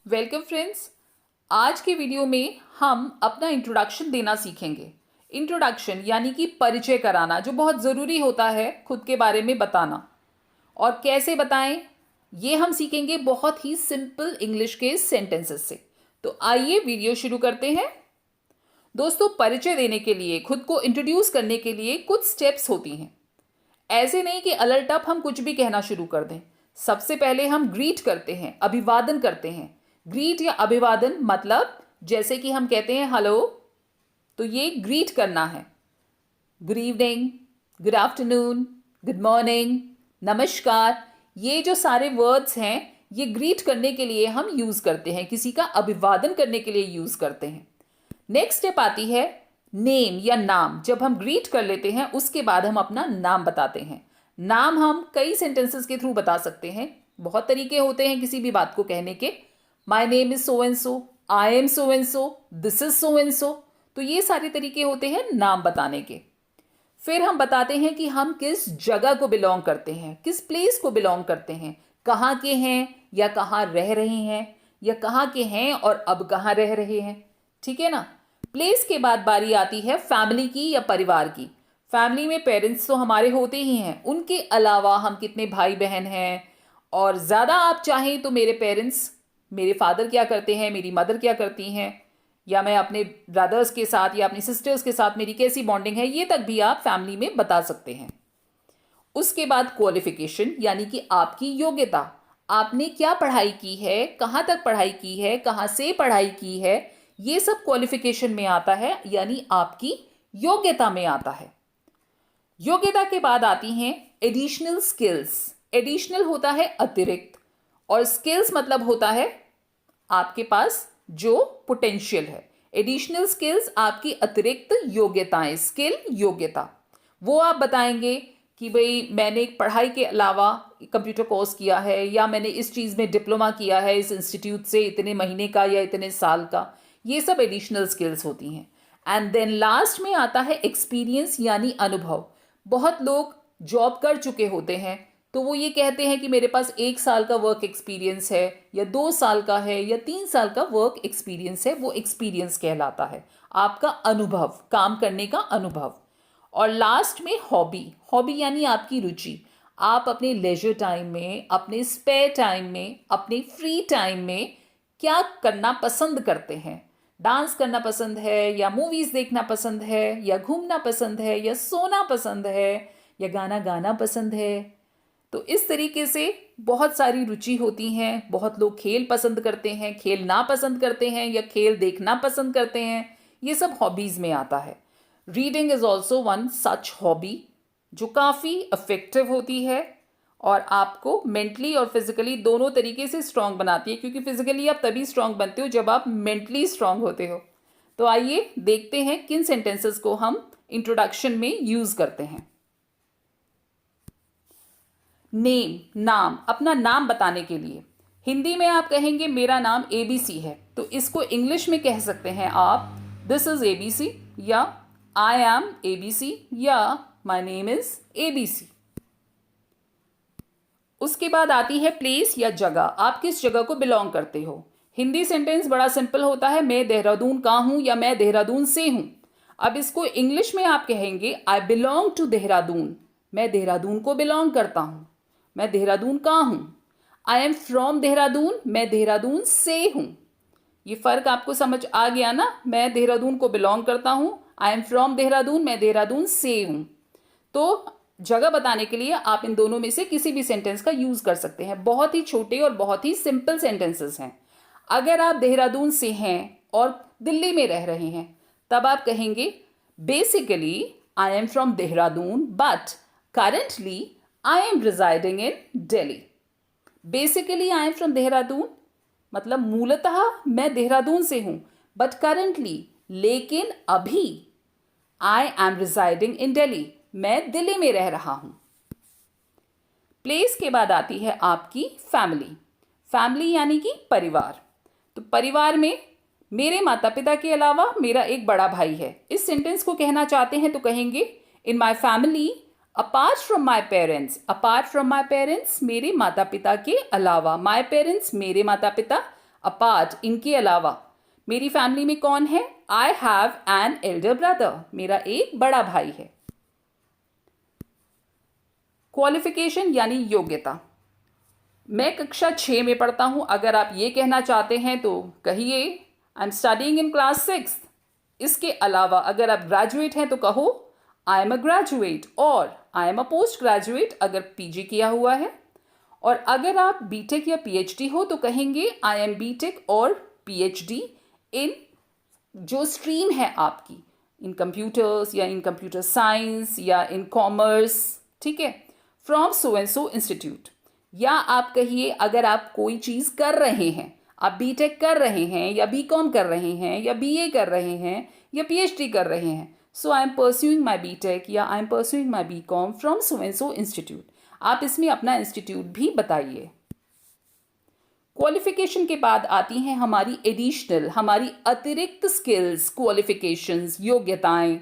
Welcome friends. आज के video में हम अपना इंट्रोडक्शन देना सीखेंगे। इंट्रोडक्शन यानी कि परिचय कराना, जो बहुत ज़रूरी होता है, खुद के बारे में बताना। और कैसे बताएं ये हम सीखेंगे बहुत ही सिंपल इंग्लिश के सेंटेंसेस से। तो आइए वीडियो शुरू करते हैं। दोस्तों, परिचय देने के लिए, खुद को इंट्रोड्यूस करने के लिए कुछ स्टेप्स होती हैं। ऐसे नहीं कि अलटप हम कुछ भी कहना शुरू कर दें। सबसे पहले हम ग्रीट करते हैं, अभिवादन करते हैं। ग्रीट या अभिवादन मतलब जैसे कि हम कहते हैं हेलो, तो ये ग्रीट करना है। Good evening, good afternoon, good morning, नमस्कार, ये जो सारे वर्ड्स हैं ये ग्रीट करने के लिए हम यूज करते हैं, किसी का अभिवादन करने के लिए यूज करते हैं। नेक्स्ट स्टेप आती है नेम या नाम। जब हम ग्रीट कर लेते हैं उसके बाद हम अपना नाम बताते हैं। नाम हम कई सेंटेंसेस के थ्रू बता सकते हैं। बहुत तरीके होते हैं किसी भी बात को कहने के। My name is so and so, I am so and so, this is so and सो। तो ये सारे तरीके होते हैं नाम बताने के। फिर हम बताते हैं कि हम किस जगह को बिलोंग करते हैं, किस प्लेस को बिलोंग करते हैं, कहाँ के हैं या कहाँ रह रहे हैं, या कहाँ के हैं और अब कहाँ रह रहे हैं। ठीक है ना। प्लेस के बाद बारी आती है फैमिली की या परिवार की। फैमिली में पेरेंट्स तो हमारे होते ही हैं, उनके अलावा हम कितने भाई बहन हैं, और ज़्यादा आप चाहें तो मेरे पेरेंट्स, मेरे फादर क्या करते हैं, मेरी मदर क्या करती हैं, या मैं अपने ब्रदर्स के साथ या अपनी सिस्टर्स के साथ मेरी कैसी बॉन्डिंग है, ये तक भी आप फैमिली में बता सकते हैं। उसके बाद क्वालिफिकेशन यानी कि आपकी योग्यता। आपने क्या पढ़ाई की है, कहाँ तक पढ़ाई की है, कहाँ से पढ़ाई की है, ये सब क्वालिफिकेशन में आता है, यानी आपकी योग्यता में आता है। योग्यता के बाद आती हैं एडिशनल स्किल्स। एडिशनल होता है अतिरिक्त, और स्किल्स मतलब होता है आपके पास जो पोटेंशियल है। एडिशनल स्किल्स आपकी अतिरिक्त योग्यताएं, स्किल योग्यता, वो आप बताएंगे कि भाई मैंने पढ़ाई के अलावा कंप्यूटर कोर्स किया है, या मैंने इस चीज़ में डिप्लोमा किया है इस इंस्टीट्यूट से इतने महीने का या इतने साल का। ये सब एडिशनल स्किल्स होती हैं। एंड देन लास्ट में आता है एक्सपीरियंस यानी अनुभव। बहुत लोग जॉब कर चुके होते हैं तो वो ये कहते हैं कि मेरे पास 1 साल का वर्क एक्सपीरियंस है, या 2 साल का है, या 3 साल का वर्क एक्सपीरियंस है। वो एक्सपीरियंस कहलाता है, आपका अनुभव, काम करने का अनुभव। और लास्ट में हॉबी। हॉबी यानी आपकी रुचि। आप अपने लेजर टाइम में, अपने स्पेयर टाइम में, अपने फ्री टाइम में क्या करना पसंद करते हैं। डांस करना पसंद है, या मूवीज़ देखना पसंद है, या घूमना पसंद है, या सोना पसंद है, या गाना गाना पसंद है। तो इस तरीके से बहुत सारी रुचि होती हैं। बहुत लोग खेल पसंद करते हैं, खेल ना पसंद करते हैं, या खेल देखना पसंद करते हैं। ये सब हॉबीज़ में आता है। Reading is also one such hobby, जो काफ़ी इफेक्टिव होती है और आपको मेंटली और फिजिकली दोनों तरीके से स्ट्रांग बनाती है, क्योंकि फिजिकली आप तभी स्ट्रांग बनते हो जब आप मेंटली स्ट्रांग होते हो। तो आइए देखते हैं किन सेंटेंसेस को हम इंट्रोडक्शन में यूज़ करते हैं। नेम, नाम, अपना नाम बताने के लिए हिंदी में आप कहेंगे मेरा नाम ABC है, तो इसको इंग्लिश में कह सकते हैं आप दिस इज ABC, या आई एम ABC, या माई नेम इज ABC। उसके बाद आती है प्लेस या जगह। आप किस जगह को बिलोंग करते हो। हिंदी सेंटेंस बड़ा सिंपल होता है, मैं देहरादून का हूं, या मैं देहरादून से हूं। अब इसको इंग्लिश में आप कहेंगे आई बिलोंग टू देहरादून, मैं देहरादून को बिलोंग करता हूं, मैं देहरादून का हूं। आई एम फ्रॉम देहरादून, मैं देहरादून से हूं। ये फर्क आपको समझ आ गया ना। मैं देहरादून को बिलोंग करता हूं, आई एम फ्रॉम देहरादून, मैं देहरादून से हूं। तो जगह बताने के लिए आप इन दोनों में से किसी भी सेंटेंस का यूज कर सकते हैं। बहुत ही छोटे और बहुत ही सिंपल सेंटेंसेस हैं। अगर आप देहरादून से हैं और दिल्ली में रह रहे हैं, तब आप कहेंगे basically I am from Dehradun but currently I am residing in Delhi. Basically I am from Dehradun मतलब मूलतः मैं देहरादून से हूं, बट करंटली, लेकिन अभी, आई एम रिजाइडिंग इन दिल्ली, मैं दिल्ली में रह रहा हूं। प्लेस के बाद आती है आपकी फैमिली। फैमिली यानी कि परिवार। तो परिवार में मेरे माता पिता के अलावा मेरा एक बड़ा भाई है। इस सेंटेंस को कहना चाहते हैं तो कहेंगे in my family apart from my parents. Apart from my parents, मेरे माता पिता के अलावा। माई पेरेंट्स, मेरे माता पिता। अपार्ट, इनके अलावा मेरी फैमिली में कौन है? I have an elder brother, मेरा एक बड़ा भाई है। क्वालिफिकेशन यानी योग्यता। मैं कक्षा 6 में पढ़ता हूं। अगर आप ये कहना चाहते हैं तो कहिए I am studying in class 6। इसके अलावा अगर आप ग्रेजुएट हैं तो कहो आई एम अ ग्रेजुएट, और I am a post graduate अगर पीजी किया हुआ है। और अगर आप बीटेक या पीएचडी हो तो कहेंगे आई एम बीटेक और पीएचडी इन जो स्ट्रीम है आपकी, इन कंप्यूटर्स या इन कंप्यूटर साइंस या इन कॉमर्स, ठीक है, from so and so institute. या आप कहिए अगर आप कोई चीज़ कर रहे हैं, आप बीटेक कर रहे हैं या बीकॉम कर रहे हैं या बीए कर रहे हैं या पीएचडी कर रहे हैं, so I am pursuing my BTech या I am pursuing my BCom from so and so institute. आप इसमें अपना इंस्टीट्यूट भी बताइए। क्वालिफिकेशन के बाद आती हैं हमारी एडिशनल, हमारी अतिरिक्त स्किल्स, क्वालिफिकेशंस, योग्यताएं।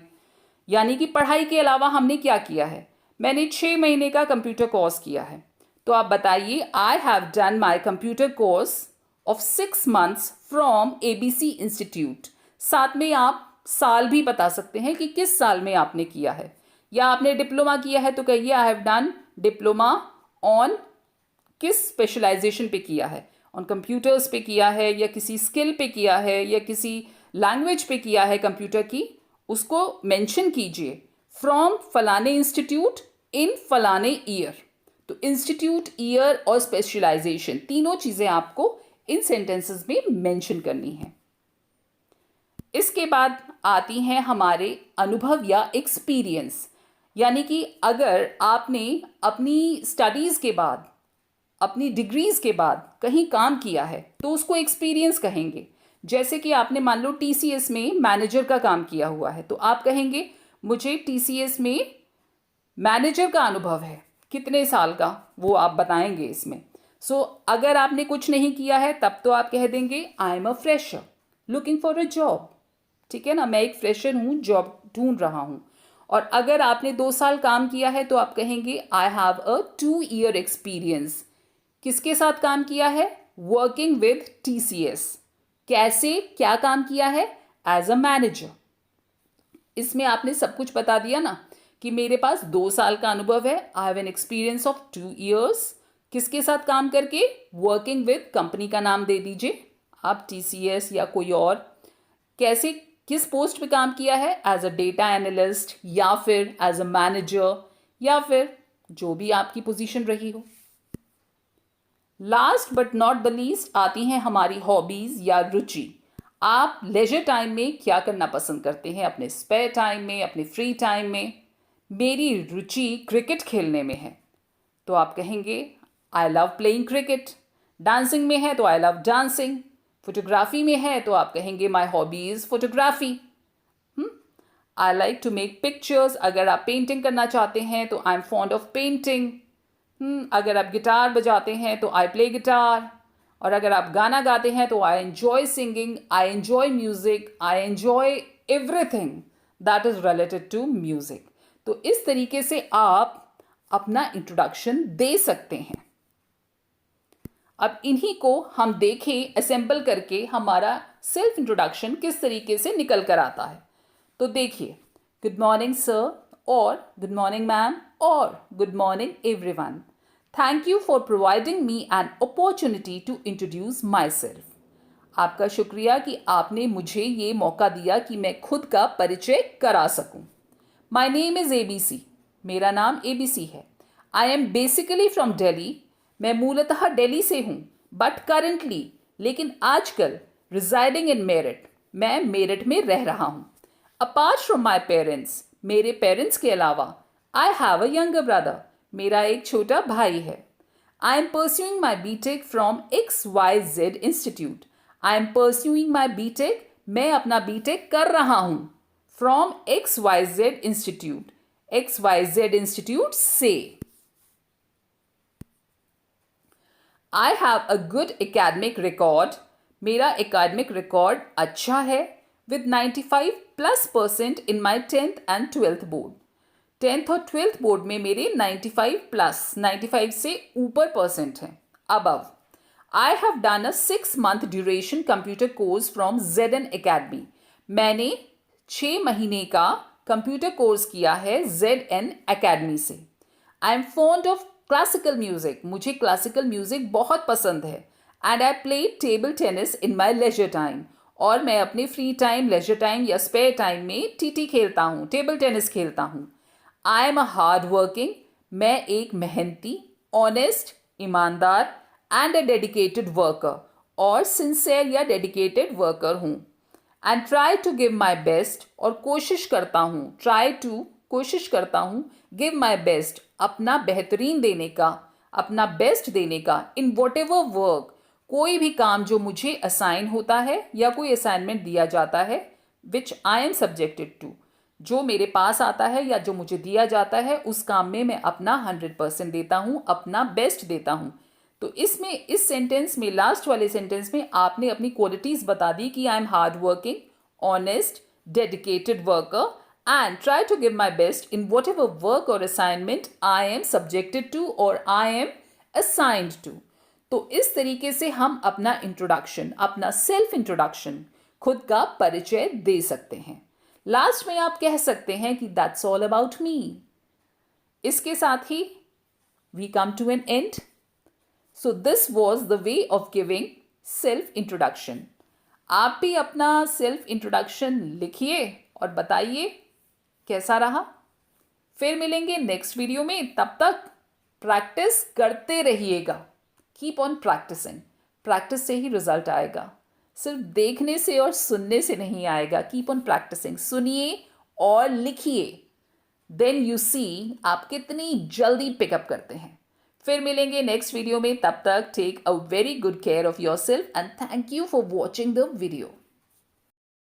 यानी कि पढ़ाई के अलावा हमने क्या किया है। मैंने 6 महीने का कंप्यूटर कोर्स किया है, तो आप बताइए I have done my computer course of 6 months from ABC institute. साथ में आप साल भी बता सकते हैं कि किस साल में आपने किया है। या आपने डिप्लोमा किया है तो कहिए I have done diploma on, किस स्पेशलाइजेशन पे किया है, ऑन कंप्यूटर्स पे किया है या किसी स्किल पे किया है या किसी लैंग्वेज पे किया है कंप्यूटर की, उसको मेंशन कीजिए फ्रॉम फलाने इंस्टीट्यूट इन फलाने ईयर। तो इंस्टीट्यूट, ईयर और स्पेशलाइजेशन, तीनों चीज़ें आपको इन सेंटेंसेस में मेंशन करनी है। इसके बाद आती हैं हमारे अनुभव या एक्सपीरियंस। यानी कि अगर आपने अपनी स्टडीज़ के बाद, अपनी डिग्रीज के बाद कहीं काम किया है तो उसको एक्सपीरियंस कहेंगे। जैसे कि आपने मान लो टीसीएस में मैनेजर का काम किया हुआ है तो आप कहेंगे मुझे टीसीएस में मैनेजर का अनुभव है, कितने साल का, वो आप बताएंगे इसमें। सो अगर आपने कुछ नहीं किया है तब तो आप कह देंगे आई am a fresher looking for a job. ठीक है ना, मैं एक फ्रेशर हूँ, जॉब ढूंढ रहा हूँ। और अगर आपने 2 साल काम किया है तो आप कहेंगे I have a 2 year experience. किसके साथ काम किया है? Working with TCS. कैसे, क्या काम किया है? As a manager. इसमें आपने सब कुछ बता दिया ना कि मेरे पास 2 साल का अनुभव है, I have an experience of 2 years। किसके साथ काम करके? वर्किंग विद, कंपनी का नाम दे दीजिए आप, टीसीएस या कोई और। कैसे, किस पोस्ट पे काम किया है? एज अ डेटा एनालिस्ट या फिर एज अ मैनेजर या फिर जो भी आपकी पोजीशन रही हो। Last but not the least आती हैं हमारी हॉबीज या रुचि। आप लेजर टाइम में क्या करना पसंद करते हैं, अपने स्पेयर टाइम में, अपने फ्री टाइम में? मेरी रुचि क्रिकेट खेलने में है तो आप कहेंगे I love playing cricket. Dancing में है तो आई लव डांसिंग। फोटोग्राफी में है तो आप कहेंगे my hobby is photography. I like to make pictures. अगर आप पेंटिंग करना चाहते हैं तो I am fond of painting. अगर आप गिटार बजाते हैं तो आई प्ले गिटार। और अगर आप गाना गाते हैं तो I enjoy singing, I enjoy music, I enjoy everything that is related to music. तो इस तरीके से आप अपना इंट्रोडक्शन दे सकते हैं। अब इन्हीं को हम देखें असेंबल करके हमारा सेल्फ इंट्रोडक्शन किस तरीके से निकल कर आता है। तो देखिए, गुड मॉर्निंग सर, और गुड मॉर्निंग मैम, और good morning everyone. Thank you for providing me an opportunity to introduce myself. आपका शुक्रिया कि आपने मुझे ये मौका दिया कि मैं खुद का परिचय करा सकूं। My name is ABC। मेरा नाम ABC है। I am basically from Delhi. मैं मूलतः दिल्ली से हूँ, बट करेंटली, लेकिन आजकल रिजाइडिंग इन मेरठ, मैं मेरठ में रह रहा हूँ। अपार्ट फ्रॉम माई पेरेंट्स, मेरे पेरेंट्स के अलावा, I have a younger brother, मेरा एक छोटा भाई है। I am pursuing my BTech from XYZ institute. I am pursuing my BTech, मैं अपना बीटेक कर रहा हूँ, from XYZ institute, XYZ institute से। I have a good academic record, मेरा एकेडमिक रिकॉर्ड अच्छा है, with 95+% in my 10th and 12th board. 10th और 12th बोर्ड में मेरे 95+ 95 से ऊपर परसेंट हैं, above. I have done a 6 month duration computer course from ZN Academy. मैंने 6 महीने का कंप्यूटर कोर्स किया है ZN Academy से. I am fond of classical music. मुझे क्लासिकल म्यूजिक बहुत पसंद है. And I play table tennis in my leisure time. और मैं अपने फ्री टाइम, लेजर टाइम या स्पेयर टाइम में टीटी खेलता हूँ, टेबल टेनिस खेलता हूँ. I am a hard working. मैं एक मेहनती, ऑनेस्ट, ईमानदार एंड अ डेडिकेटेड वर्कर और सिंसेयर या डेडिकेटेड वर्कर हूँ. And try to give my best. और कोशिश करता हूँ, कोशिश करता हूँ, गिव माई बेस्ट, अपना बेहतरीन देने का, अपना बेस्ट देने का, इन वॉट एवर वर्क, कोई भी काम जो मुझे असाइन होता है या कोई असाइनमेंट दिया जाता है, विच आई एम सब्जेक्टेड टू, जो मेरे पास आता है या जो मुझे दिया जाता है, उस काम में मैं अपना 100% देता हूँ, अपना बेस्ट देता हूँ. तो इसमें, इस सेंटेंस में, लास्ट वाले सेंटेंस में आपने अपनी क्वालिटीज बता दी कि I am hard working, honest, dedicated worker and try to give my best in whatever work और assignment I am subjected to और आई एम असाइंड टू. तो इस तरीके से हम अपना इंट्रोडक्शन, अपना सेल्फ इंट्रोडक्शन, खुद का परिचय दे सकते हैं. लास्ट में आप कह सकते हैं कि दैट्स ऑल अबाउट मी. इसके साथ ही we come to an end. So this was the way of giving self introduction. आप भी अपना सेल्फ इंट्रोडक्शन लिखिए और बताइए कैसा रहा. फिर मिलेंगे नेक्स्ट वीडियो में. तब तक प्रैक्टिस करते रहिएगा. Keep on practising. प्रैक्टिस से ही रिजल्ट आएगा, सिर्फ देखने से और सुनने से नहीं आएगा. Keep on practising. सुनिए और लिखिए. देन यू सी आप कितनी जल्दी पिकअप करते हैं. फिर मिलेंगे नेक्स्ट वीडियो में. तब तक take a very good care of yourself and thank you for watching the video.